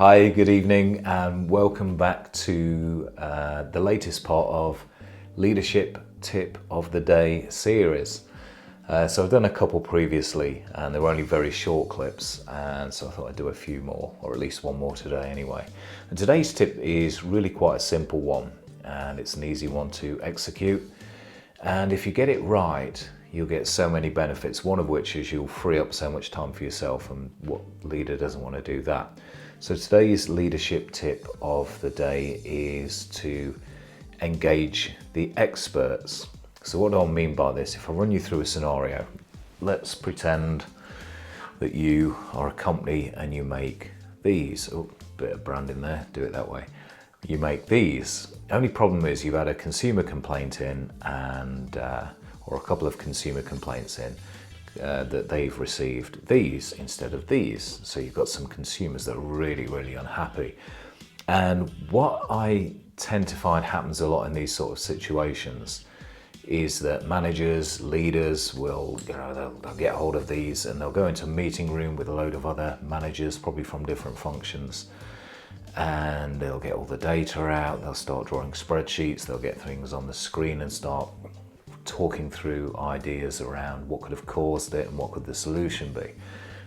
Hi, good evening, and welcome back to the latest part of Leadership Tip of the Day series. So I've done a couple previously, and they were only very short clips, and so I thought I'd do a few more, or at least one more today anyway. And today's tip is really quite a simple one, and it's an easy one to execute. And if you get it right, you'll get so many benefits, one of which is you'll free up so much time for yourself, and what leader doesn't want to do that? So today's leadership tip of the day is to engage the experts. So what do I mean by this? If I run you through a scenario, let's pretend that you are a company and you make these. Oh, bit of branding there, do it that way. You make these. The only problem is you've had a consumer complaint in and or a couple of consumer complaints in that they've received these instead of these. So you've got some consumers that are really unhappy. And what I tend to find happens a lot in these sort of situations is that managers, leaders will, they'll get hold of these and they'll go into a meeting room with a load of other managers, probably from different functions, and they'll get all the data out, they'll start drawing spreadsheets, they'll get things on the screen and start talking through ideas around what could have caused it and what could the solution be.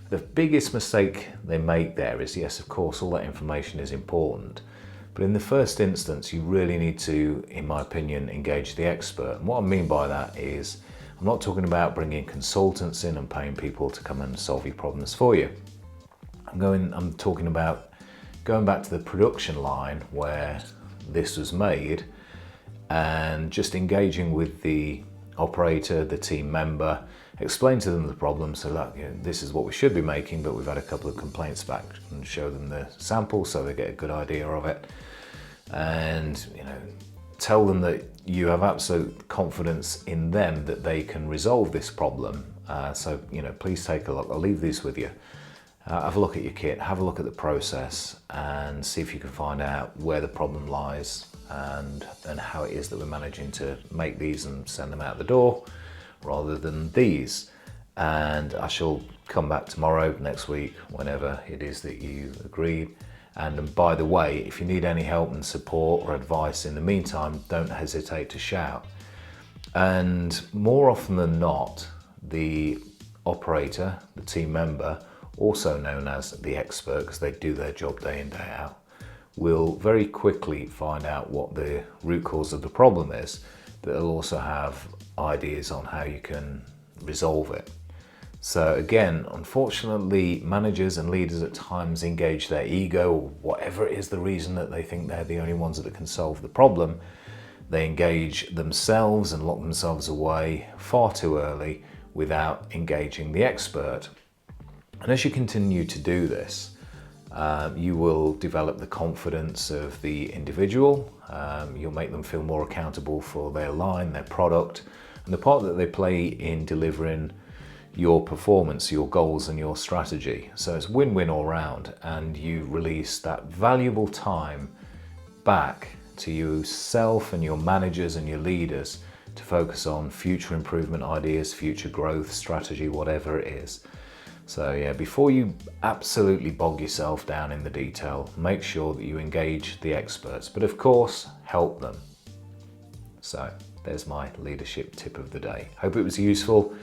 The biggest mistake they make there is, yes, of course, all that information is important, but in the first instance, you really need to, in my opinion, engage the expert. And what I mean by that is, I'm not talking about bringing consultants in and paying people to come and solve your problems for you. I'm talking about going back to the production line where this was made and just engaging with the operator, the team member, explain to them the problem. So look, this is what we should be making, but we've had a couple of complaints back, and show them the sample so they get a good idea of it. And tell them that you have absolute confidence in them that they can resolve this problem. So please take a look. I'll leave these with you. Have a look at your kit, have a look at the process, and see if you can find out where the problem lies and how it is that we're managing to make these and send them out the door rather than these. And I shall come back tomorrow, next week, whenever it is that you agreed. And by the way, if you need any help and support or advice in the meantime, don't hesitate to shout. And more often than not, the operator, the team member, also known as the expert, because they do their job day in, day out, will very quickly find out what the root cause of the problem is, but they'll also have ideas on how you can resolve it. So again, unfortunately, managers and leaders at times engage their ego, or whatever it is the reason that they think they're the only ones that can solve the problem. They engage themselves and lock themselves away far too early without engaging the expert. And as you continue to do this, you will develop the confidence of the individual. You'll make them feel more accountable for their line, their product, and the part that they play in delivering your performance, your goals, and your strategy. So it's win-win all round, and you release that valuable time back to yourself and your managers and your leaders to focus on future improvement ideas, future growth strategy, whatever it is. So yeah, before you absolutely bog yourself down in the detail, make sure that you engage the experts, but of course, help them. So there's my leadership tip of the day. Hope it was useful.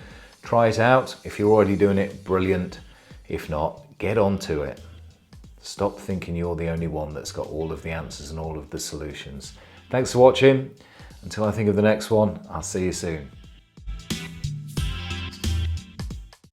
Try it out. If you're already doing it, brilliant. If not, get onto it. Stop thinking you're the only one that's got all of the answers and all of the solutions. Thanks for watching. Until I think of the next one, I'll see you soon.